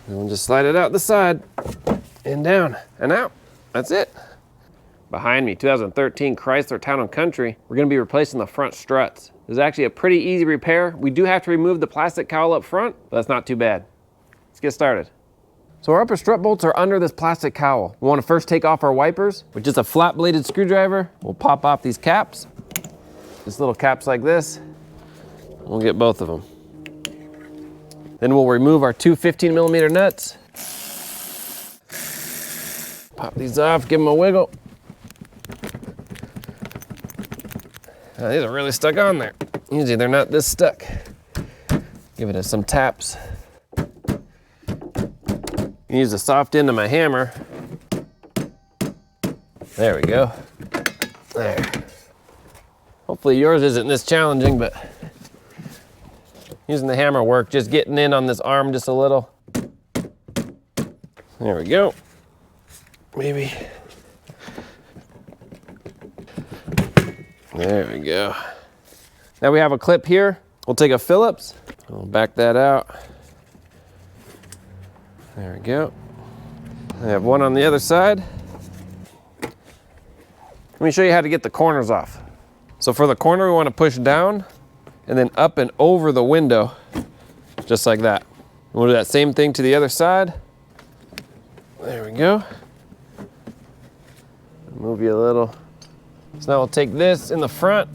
And we'll just slide it out the side and down and out. That's it. Behind me, 2013 Chrysler Town and Country. We're gonna be replacing the front struts. This is actually a pretty easy repair. We do have to remove the plastic cowl up front, but that's not too bad. Let's get started. So our upper strut bolts are under this plastic cowl. We wanna first take off our wipers with just a flat bladed screwdriver. We'll pop off these caps. Just little caps like this. We'll get both of them. Then we'll remove our two 15mm nuts. Pop these off, give them a wiggle. Now, these are really stuck on there. Usually they're not this stuck. Give it some taps. Use the soft end of my hammer. There we go. There. Hopefully yours isn't this challenging, but using the hammer work, just getting in on this arm just a little. There we go. Maybe. There we go. Now we have a clip here. We'll take a Phillips. We'll back that out. There we go. I have one on the other side. Let me show you how to get the corners off. So for the corner, we want to push down and then up and over the window, just like that. We'll do that same thing to the other side. There we go. Move you a little. So now we'll take this in the front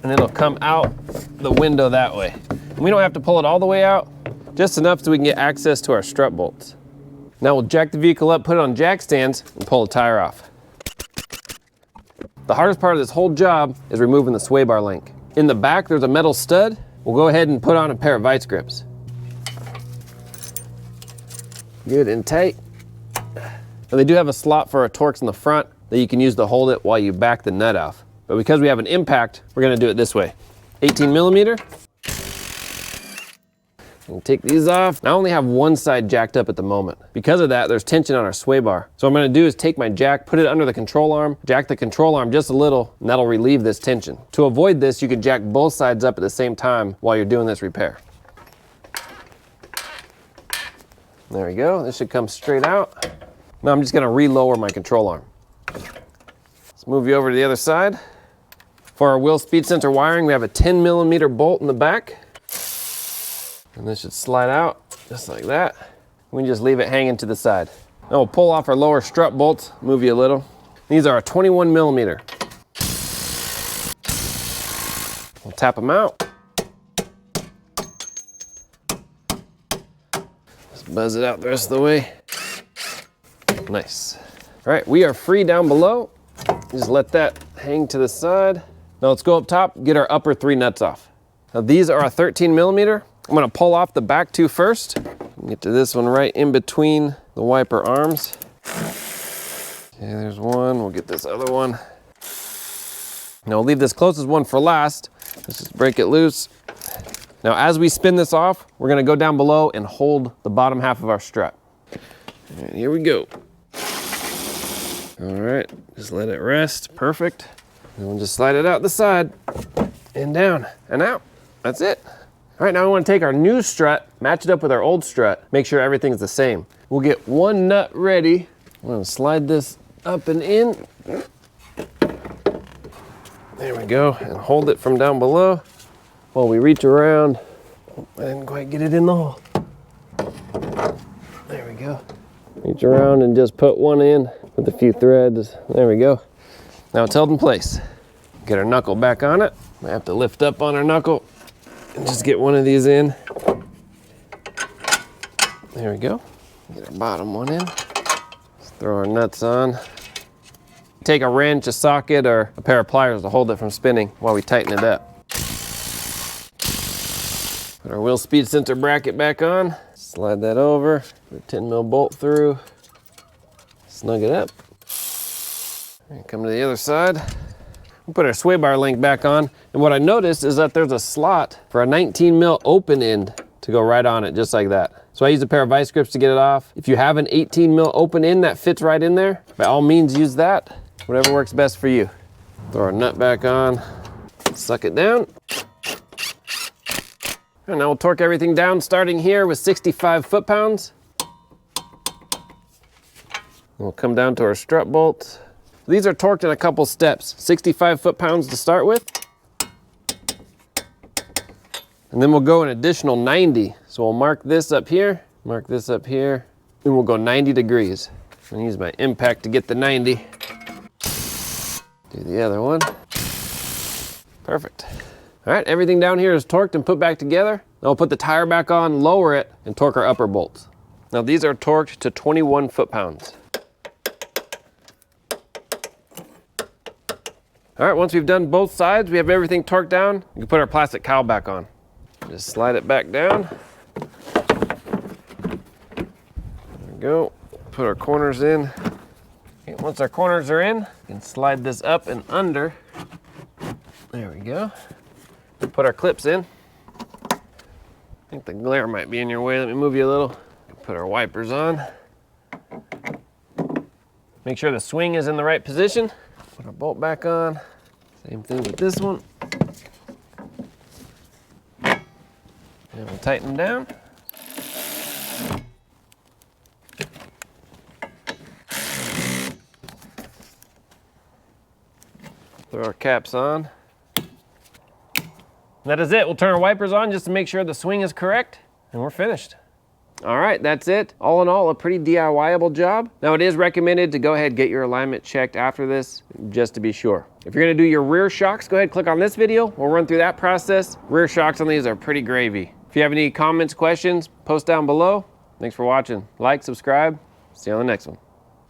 and it'll come out the window that way. And we don't have to pull it all the way out, just enough so we can get access to our strut bolts. Now we'll jack the vehicle up, put it on jack stands, and pull the tire off. The hardest part of this whole job is removing the sway bar link. In the back, there's a metal stud. We'll go ahead and put on a pair of vice grips. Good and tight. Now they do have a slot for our Torx in the front that you can use to hold it while you back the nut off. But because we have an impact, we're gonna do it this way. 18mm. And take these off. I only have one side jacked up at the moment. Because of that, there's tension on our sway bar. So what I'm gonna do is take my jack, put it under the control arm, jack the control arm just a little, and that'll relieve this tension. To avoid this, you can jack both sides up at the same time while you're doing this repair. There we go, this should come straight out. Now I'm just gonna re-lower my control arm. Let's move you over to the other side. For our wheel speed sensor wiring, we have a 10mm bolt in the back. And this should slide out just like that. We can just leave it hanging to the side. Now we'll pull off our lower strut bolts, move you a little. These are a 21mm. We'll tap them out. Just buzz it out the rest of the way. Nice. All right, we are free down below. Just let that hang to the side. Now let's go up top, get our upper three nuts off. Now these are a 13mm. I'm gonna pull off the back two first. Get to this one right in between the wiper arms. Okay, there's one. We'll get this other one. Now we'll leave this closest one for last. Let's just break it loose. Now as we spin this off, we're gonna go down below and hold the bottom half of our strut. All right, here we go. All right, just let it rest, perfect. And we'll just slide it out the side and down and out. That's it. All right, now we want to take our new strut, match it up with our old strut, make sure everything's the same. We'll get one nut ready. I'm gonna slide this up and in. There we go, and hold it from down below while we reach around. I didn't quite get it in the hole. There we go. Reach around and just put one in with a few threads. There we go. Now it's held in place. Get our knuckle back on it. Might have to lift up on our knuckle and just get one of these in. There we go. Get our bottom one in. Let's throw our nuts on. Take a wrench, a socket, or a pair of pliers to hold it from spinning while we tighten it up. Put our wheel speed sensor bracket back on. Slide that over. Put a 10mm bolt through. Snug it up. And come to the other side. We'll put our sway bar link back on. And what I noticed is that there's a slot for a 19mm open end to go right on it, just like that. So I used a pair of vice grips to get it off. If you have an 18mm open end that fits right in there, by all means use that. Whatever works best for you. Throw our nut back on, suck it down. And now we'll torque everything down, starting here with 65 foot-pounds. We'll come down to our strut bolts. These are torqued in a couple steps, 65 foot-pounds to start with. And then we'll go an additional 90. So we'll mark this up here, and we'll go 90 degrees. I'm gonna use my impact to get the 90. Do the other one. Perfect. All right, everything down here is torqued and put back together. Now we'll put the tire back on, lower it, and torque our upper bolts. Now these are torqued to 21 foot-pounds. All right, once we've done both sides, we have everything torqued down, we can put our plastic cowl back on. Just slide it back down. There we go. Put our corners in. Okay, once our corners are in, we can slide this up and under. There we go. Put our clips in. I think the glare might be in your way. Let me move you a little. Put our wipers on. Make sure the swing is in the right position. Put our bolt back on. Same thing with this one. And we'll tighten down. Throw our caps on. That is it. We'll turn our wipers on just to make sure the swing is correct, and we're finished. All right, that's it. All in all, a pretty DIY-able job. Now, it is recommended to go ahead and get your alignment checked after this, just to be sure. If you're gonna do your rear shocks, go ahead and click on this video. We'll run through that process. Rear shocks on these are pretty gravy. If you have any comments, questions, post down below. Thanks for watching. Like, subscribe. See you on the next one.